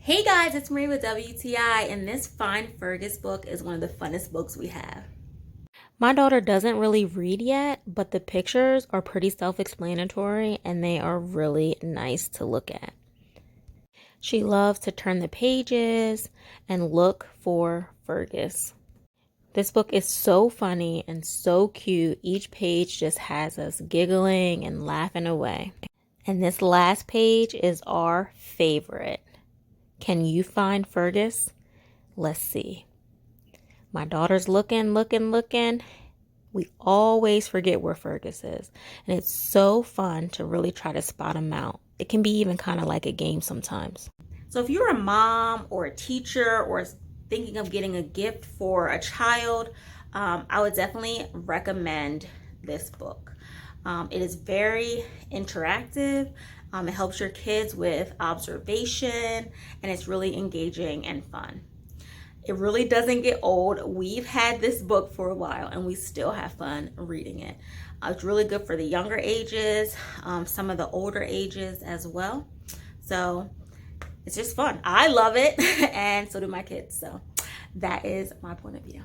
Hey guys, it's Marie with WTI, and this Find Fergus book is one of the funnest books we have. My daughter doesn't really read yet, but the pictures are pretty self-explanatory and they are really nice to look at. She loves to turn the pages and look for Fergus. This book is so funny and so cute. Each page just has us giggling and laughing away. And this last page is our favorite. Can you find Fergus? Let's see. My daughter's looking. We always forget where Fergus is. And it's so fun to really try to spot him out. It can be even kind of like a game sometimes. So if you're a mom or a teacher or thinking of getting a gift for a child, I would definitely recommend this book. It is very interactive. It helps your kids with observation, and it's really engaging and fun. It really doesn't get old. We've had this book for a while and we still have fun reading it. It's really good for the younger ages, some of the older ages as well. So it's just fun. I love it and so do my kids. So that is my point of view.